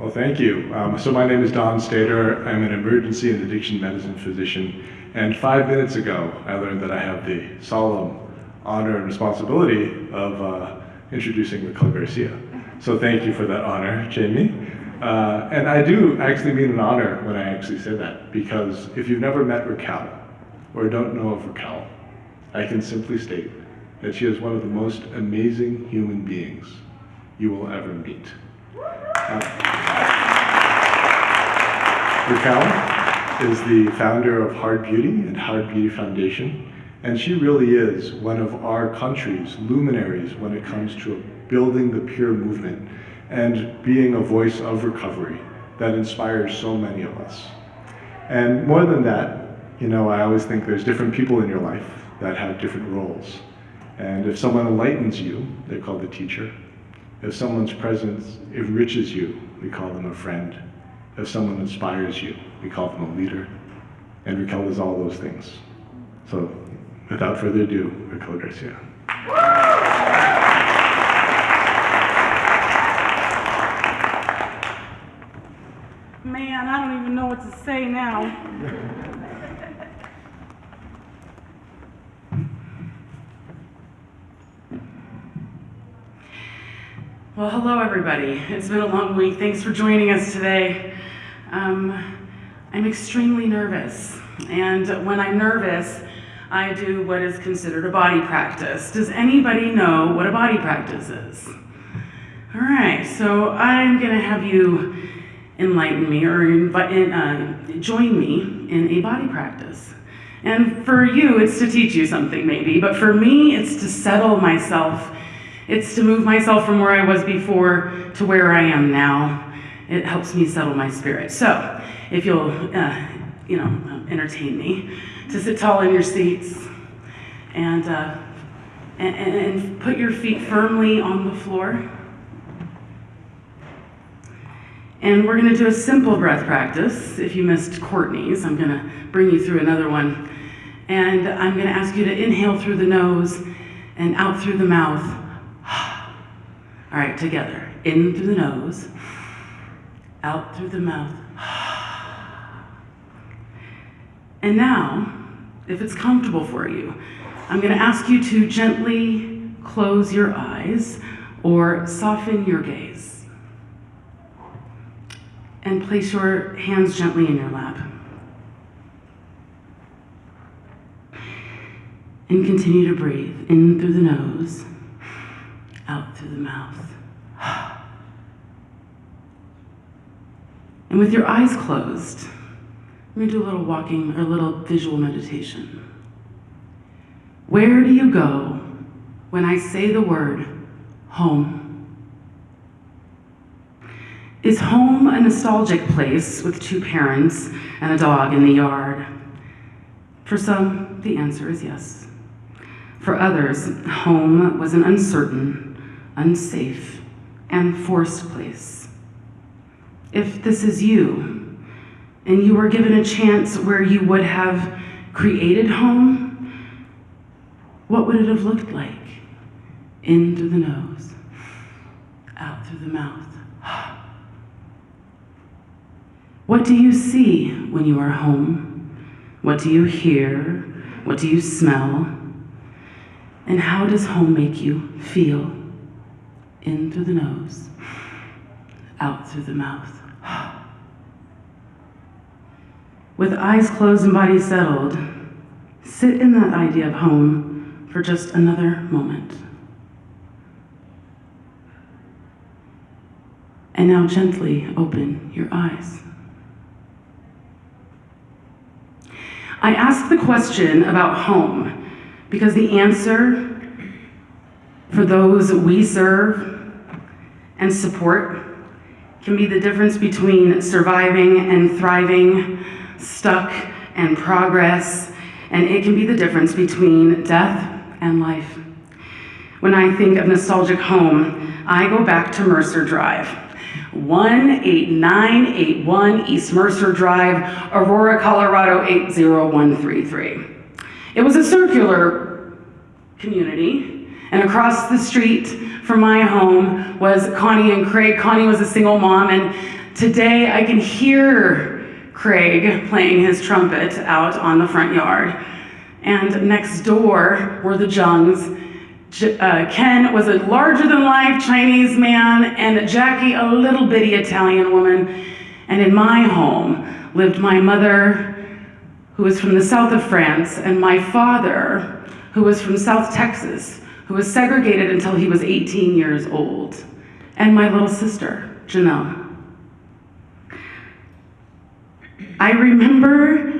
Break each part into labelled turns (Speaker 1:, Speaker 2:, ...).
Speaker 1: Well, thank you. So my name is Don Stater. I'm an emergency and addiction medicine physician. And 5 minutes ago, I learned that I have the solemn honor and responsibility of introducing Racquel Garcia. So thank you for that honor, Jamie. And I do actually mean an honor when I actually say that, because if you've never met Racquel or don't know of Racquel, I can simply state that she is one of the most amazing human beings you will ever meet. Racquel is the founder of HardBeauty and HardBeauty Foundation, and she really is one of our country's luminaries when it comes to building the peer movement and being a voice of recovery that inspires so many of us. And more than that, you know, I always think there's different people in your life that have different roles. And if someone enlightens you, they're called a teacher. If someone's presence enriches you, we call them a friend. If someone inspires you, we call them a leader. And Racquel is all those things. So without further ado, Racquel Garcia.
Speaker 2: Man, I don't even know what to say now. Well, hello everybody. It's been a long week. Thanks for joining us today. I'm extremely nervous, and when I'm nervous, I do what is considered a body practice. Does anybody know what a body practice is? All right, so I'm gonna have you enlighten me or join me in a body practice. And for you, it's to teach you something maybe, but for me, it's to settle myself. It's to move myself from where I was before to where I am now. It helps me settle my spirit. So, if you'll, entertain me, to sit tall in your seats and put your feet firmly on the floor. And we're gonna do a simple breath practice. If you missed Courtney's, I'm gonna bring you through another one. And I'm gonna ask you to inhale through the nose and out through the mouth. All right, together. In through the nose, out through the mouth. And now, if it's comfortable for you, I'm gonna ask you to gently close your eyes or soften your gaze. And place your hands gently in your lap. And continue to breathe in through the nose, out through the mouth. And with your eyes closed, I'm gonna do a little walking or a little visual meditation. Where do you go when I say the word home? Is home a nostalgic place with two parents and a dog in the yard? For some, the answer is yes. For others, home was an uncertain, unsafe, and forced place. If this is you, and you were given a chance where you would have created home, what would it have looked like? In through the nose, out through the mouth. What do you see when you are home? What do you hear? What do you smell? And how does home make you feel? In through the nose, out through the mouth. With eyes closed and body settled, sit in that idea of home for just another moment. And now gently open your eyes. I ask the question about home because the answer for those we serve and support can be the difference between surviving and thriving, stuck and progress, and it can be the difference between death and life. When I think of nostalgic home, I go back to Mercer Drive. 18981 East Mercer Drive, Aurora, Colorado 80133. It was a circular community, and across the street from my home was Connie and Craig. Connie was a single mom, and Today, I can hear Craig playing his trumpet out on the front yard. And next door were the Jungs. Ken was a larger-than-life Chinese man, and Jackie, a little bitty Italian woman. And in my home lived my mother, who was from the south of France, and my father, who was from South Texas, who was segregated until he was 18 years old, and my little sister, Janelle. I remember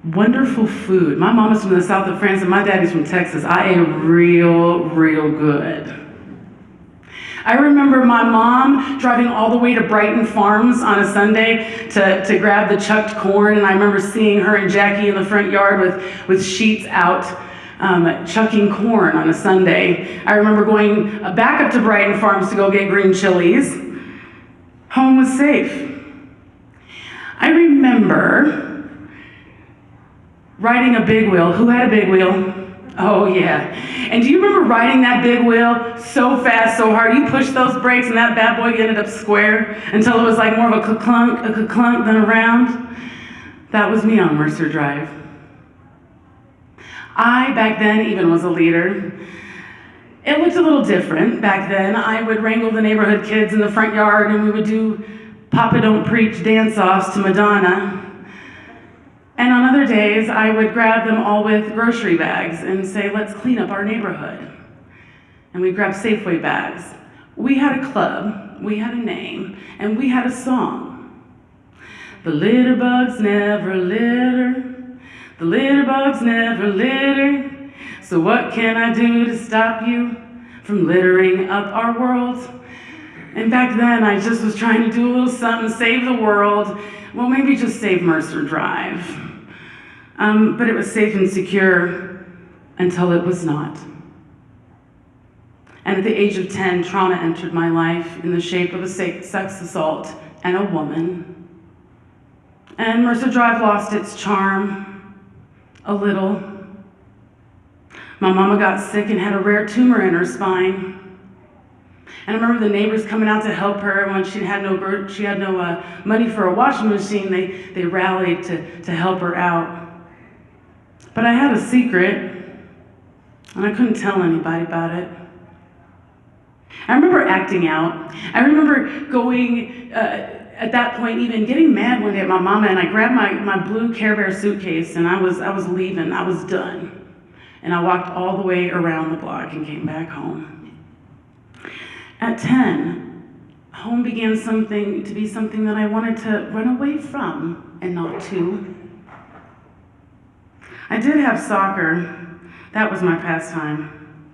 Speaker 2: wonderful food. My mom is from the south of France and my daddy's from Texas. I ate real good. I remember my mom driving all the way to Brighton Farms on a Sunday to grab the chucked corn, and I remember seeing her and Jackie in the front yard with sheets out chucking corn on a Sunday. I remember going back up to Brighton Farms to go get green chilies. Home was safe. I remember riding a big wheel. Who had a big wheel? Oh yeah. And do you remember riding that big wheel so fast, so hard, you pushed those brakes and that bad boy ended up square until it was like more of a clunk than a round? That was me on Mercer Drive. I, back then, even was a leader. It looked a little different back then. I would wrangle the neighborhood kids in the front yard and we would do Papa Don't Preach dance-offs to Madonna. And on other days, I would grab them all with grocery bags and say, let's clean up our neighborhood. And we'd grab Safeway bags. We had a club, we had a name, and we had a song. The litter bugs never litter. The litter bugs never litter. So what can I do to stop you from littering up our world? And back then, I just was trying to do a little something, save the world. Well, maybe just save Mercer Drive. But it was safe and secure until it was not. And at the age of 10, trauma entered my life in the shape of a sex assault and a woman. And Mercer Drive lost its charm a little. My mama got sick and had a rare tumor in her spine. And I remember the neighbors coming out to help her when she had no money for a washing machine. They rallied to help her out. But I had a secret, and I couldn't tell anybody about it. I remember acting out. I remember going, at that point, even getting mad one day at my mama, and I grabbed my blue Care Bear suitcase, and I was leaving. I was done. And I walked all the way around the block and came back home. At 10, home began to be something that I wanted to run away from and not to. I did have soccer. That was my pastime.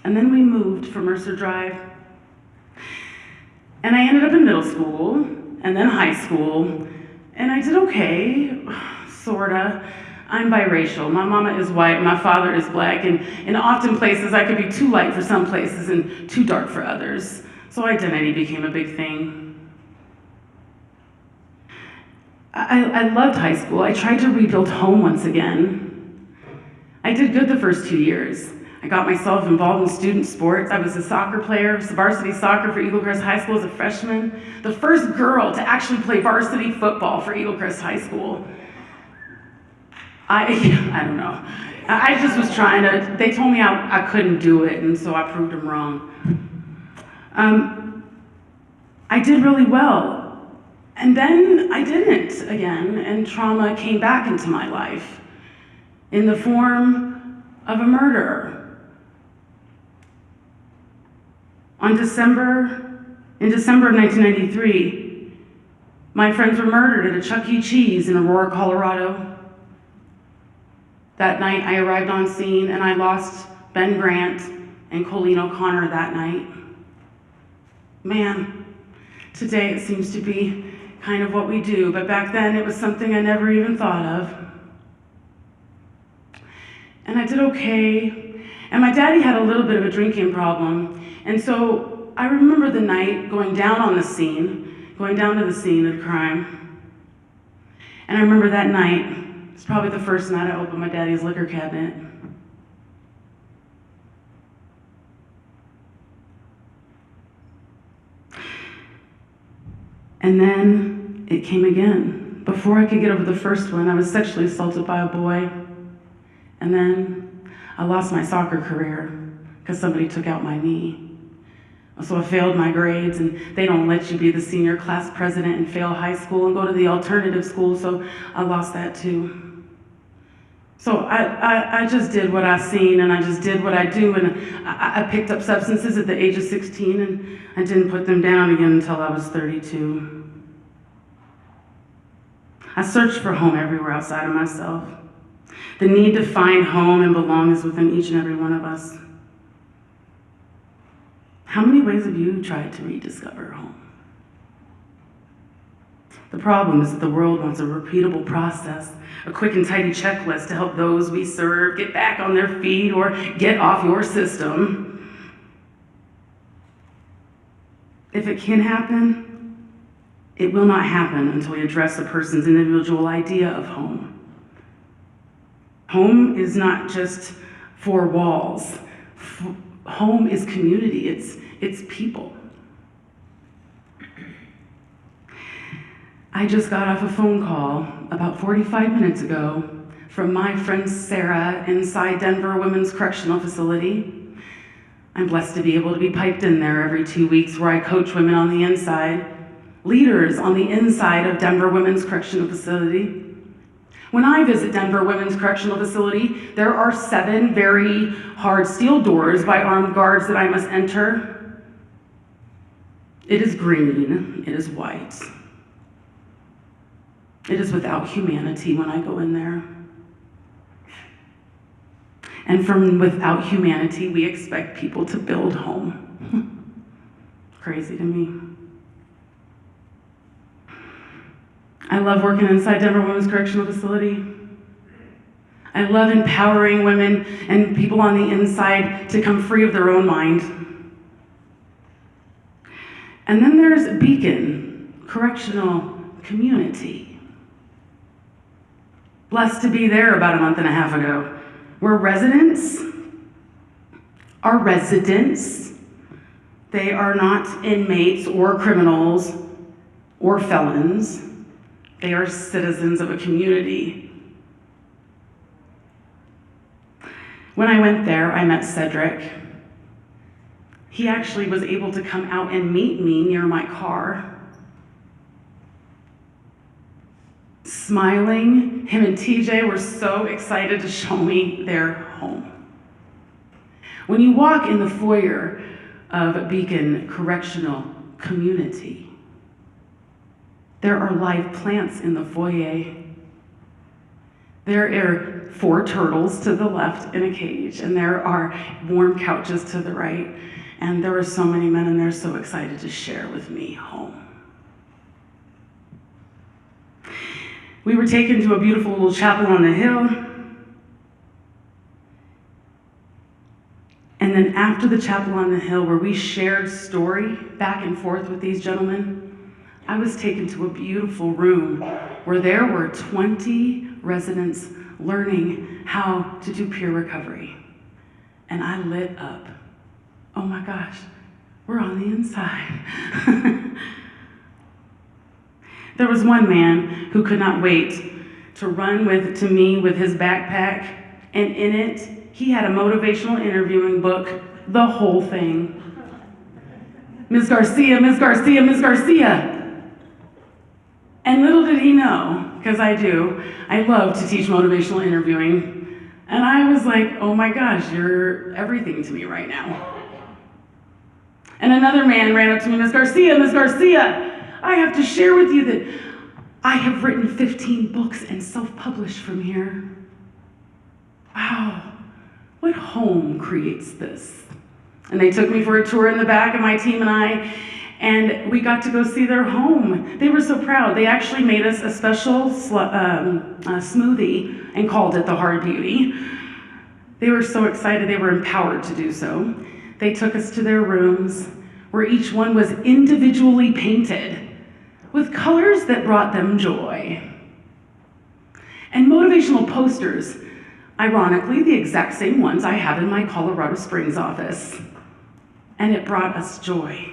Speaker 2: And then we moved from Mercer Drive. And I ended up in middle school and then high school. And I did okay, sorta. I'm biracial. My mama is white, my father is black, and in often places I could be too light for some places and too dark for others. So identity became a big thing. I loved high school. I tried to rebuild home once again. I did good the first 2 years. I got myself involved in student sports. I was a soccer player, varsity soccer for Eagle Crest High School as a freshman. The first girl to actually play varsity football for Eagle Crest High School. I don't know. I just was trying to, they told me I couldn't do it, and so I proved them wrong. I did really well. And then I didn't again, and trauma came back into my life in the form of a murder. In December of 1993, my friends were murdered at a Chuck E. Cheese in Aurora, Colorado. That night I arrived on scene and I lost Ben Grant and Colleen O'Connor that night. Man, today it seems to be kind of what we do, but back then it was something I never even thought of. And I did okay, and my daddy had a little bit of a drinking problem, and so I remember the night going down to the scene of the crime. And I remember that night, it's probably the first night I opened my daddy's liquor cabinet. And then it came again. Before I could get over the first one, I was sexually assaulted by a boy. And then I lost my soccer career because somebody took out my knee. So I failed my grades, and they don't let you be the senior class president and fail high school and go to the alternative school, so I lost that too. So I just did what I seen, and I just did what I do, and I picked up substances at the age of 16, and I didn't put them down again until I was 32. I searched for home everywhere outside of myself. The need to find home and belong is within each and every one of us. How many ways have you tried to rediscover home? The problem is that the world wants a repeatable process, a quick and tidy checklist to help those we serve get back on their feet or get off your system. If it can happen, it will not happen until we address a person's individual idea of home. Home is not just four walls. Home is community, it's people. I just got off a phone call about 45 minutes ago from my friend Sarah inside Denver Women's Correctional Facility. I'm blessed to be able to be piped in there every 2 weeks where I coach women on the inside, leaders on the inside of Denver Women's Correctional Facility. When I visit Denver Women's Correctional Facility, there are 7 very hard steel doors by armed guards that I must enter. It is green, it is white. It is without humanity when I go in there. And from without humanity, we expect people to build home. Crazy to me. I love working inside Denver Women's Correctional Facility. I love empowering women and people on the inside to come free of their own mind. And then there's Beacon Correctional Community. Blessed to be there about a month and a half ago, where residents are residents. They are not inmates or criminals or felons. They are citizens of a community. When I went there, I met Cedric. He actually was able to come out and meet me near my car. Smiling, him and TJ were so excited to show me their home. When you walk in the foyer of Beacon Correctional Community, there are live plants in the foyer. There are 4 turtles to the left in a cage, and there are warm couches to the right. And there were so many men in there so excited to share with me home. We were taken to a beautiful little chapel on the hill. And then after the chapel on the hill, where we shared story back and forth with these gentlemen, I was taken to a beautiful room where there were 20 residents learning how to do peer recovery. And I lit up. Oh my gosh, we're on the inside. There was one man who could not wait to run to me with his backpack, and in it, he had a motivational interviewing book, the whole thing. Ms. Garcia, Ms. Garcia, Ms. Garcia. And little did he know, because I do, I love to teach motivational interviewing. And I was like, oh my gosh, you're everything to me right now. And another man ran up to me, Ms. Garcia, Ms. Garcia, I have to share with you that I have written 15 books and self-published from here. Wow, what home creates this? And they took me for a tour in the back of my team and we got to go see their home. They were so proud. They actually made us a special smoothie and called it the HardBeauty. They were so excited, they were empowered to do so. They took us to their rooms where each one was individually painted with colors that brought them joy. And motivational posters, ironically, the exact same ones I have in my Colorado Springs office. And it brought us joy.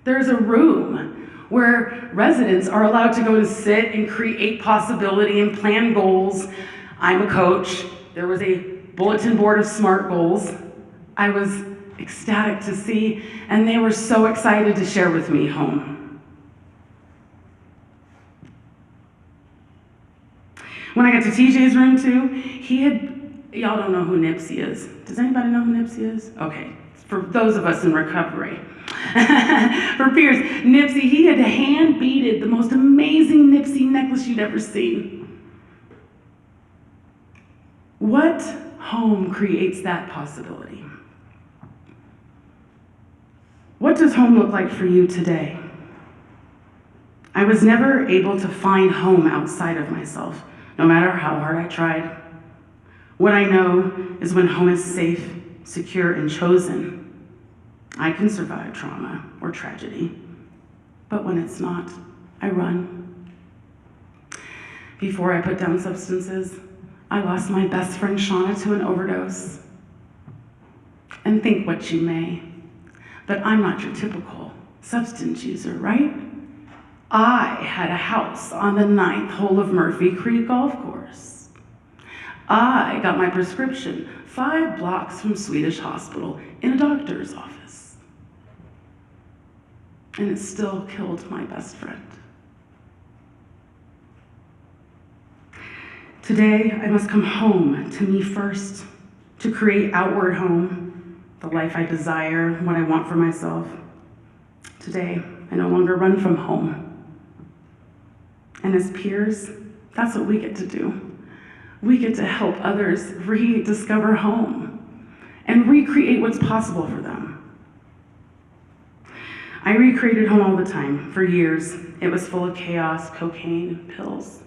Speaker 2: There's a room where residents are allowed to go and sit and create possibility and plan goals. I'm a coach. There was a bulletin board of SMART goals. I was ecstatic to see, and they were so excited to share with me home. When I got to TJ's room too, y'all don't know who Nipsey is. Does anybody know who Nipsey is? Okay, for those of us in recovery. For peers, Nipsey, he had hand beaded the most amazing Nipsey necklace you'd ever seen. What home creates that possibility? What does home look like for you today? I was never able to find home outside of myself, no matter how hard I tried. What I know is when home is safe, secure, and chosen, I can survive trauma or tragedy. But when it's not, I run. Before I put down substances, I lost my best friend Shauna to an overdose. And think what you may, but I'm not your typical substance user, right? I had a house on the 9th hole of Murphy Creek Golf Course. I got my prescription 5 blocks from Swedish Hospital in a doctor's office. And it still killed my best friend. Today, I must come home to me first, to create outward home, the life I desire, what I want for myself. Today, I no longer run from home. And as peers, that's what we get to do. We get to help others rediscover home and recreate what's possible for them. I recreated home all the time. For years, it was full of chaos, cocaine, pills.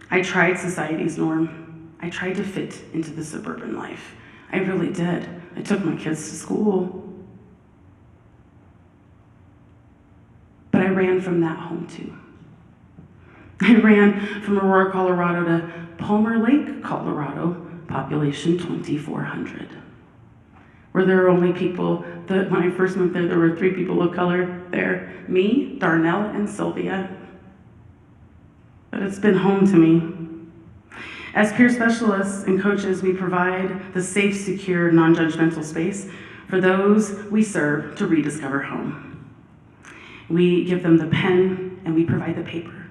Speaker 2: I tried society's norm. I tried to fit into the suburban life. I really did. I took my kids to school. But I ran from that home too. I ran from Aurora, Colorado to Palmer Lake, Colorado, population 2,400. Where there are only people, when I first moved there were 3 people of color there, me, Darnell, and Sylvia. But it's been home to me. As peer specialists and coaches, we provide the safe, secure, non-judgmental space for those we serve to rediscover home. We give them the pen and we provide the paper.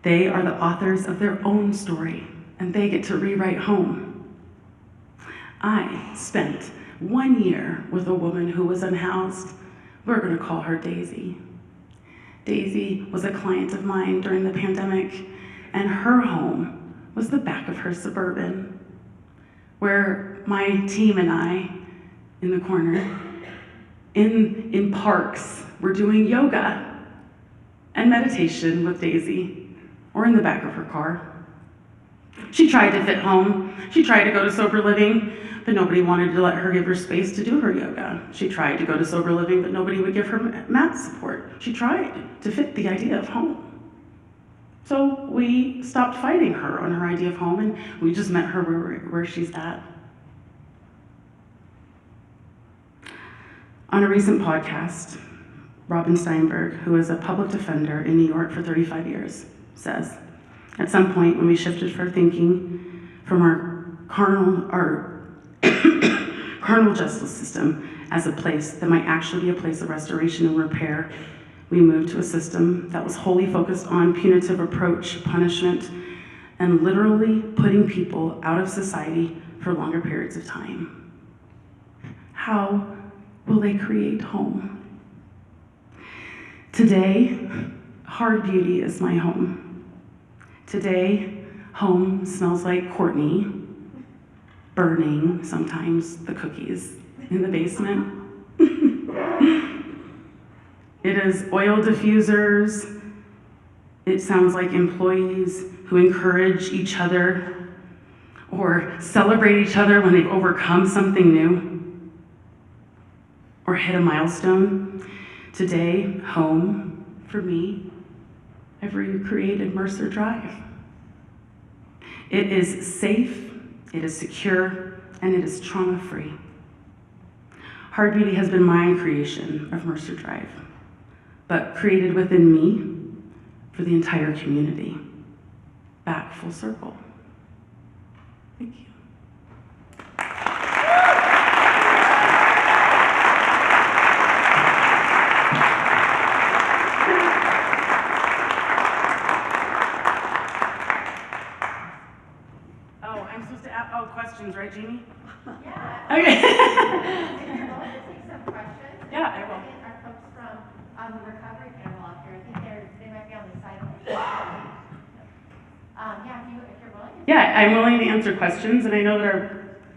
Speaker 2: They are the authors of their own story and they get to rewrite home. I spent 1 year with a woman who was unhoused. We're going to call her Daisy. Daisy was a client of mine during the pandemic, and her home was the back of her Suburban, where my team and I, in the corner, in parks, were doing yoga and meditation with Daisy, or in the back of her car. She tried to fit home. She tried to go to sober living, but nobody wanted to let her give her space to do her yoga. She tried to go to sober living, but nobody would give her mat support. She tried to fit the idea of home. So we stopped fighting her on her idea of home, and we just met her where she's at. On a recent podcast, Robin Steinberg, who is a public defender in New York for 35 years, says, at some point when we shifted our thinking from our carnal justice system as a place that might actually be a place of restoration and repair, we moved to a system that was wholly focused on punitive approach, punishment, and literally putting people out of society for longer periods of time. How will they create home? Today, HardBeauty is my home. Today, home smells like Courtney burning sometimes the cookies in the basement. It is oil diffusers. It sounds like employees who encourage each other or celebrate each other when they've overcome something new or hit a milestone. Today, home, for me, I've recreated Mercer Drive. It is safe, it is secure, and it is trauma-free. HardBeauty has been my creation of Mercer Drive, but created within me for the entire community. Back full circle. Thank you. Oh, I'm supposed to ask, questions, right, Jamie?
Speaker 3: Yeah.
Speaker 2: Okay.
Speaker 3: You're going to take some questions.
Speaker 2: Yeah, I will.
Speaker 3: Our folks from the recovery panel up here, I think they might be on the side. Yeah, if you're willing.
Speaker 2: Yeah, I'm willing to answer questions, and I know that our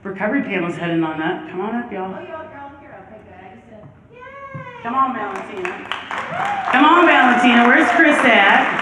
Speaker 2: recovery panel's heading on up. Come on up, y'all.
Speaker 3: Oh, you're all here. Okay, good. I just said, yay!
Speaker 2: Come on, Valentina. Come on, Valentina. Where's Chris at?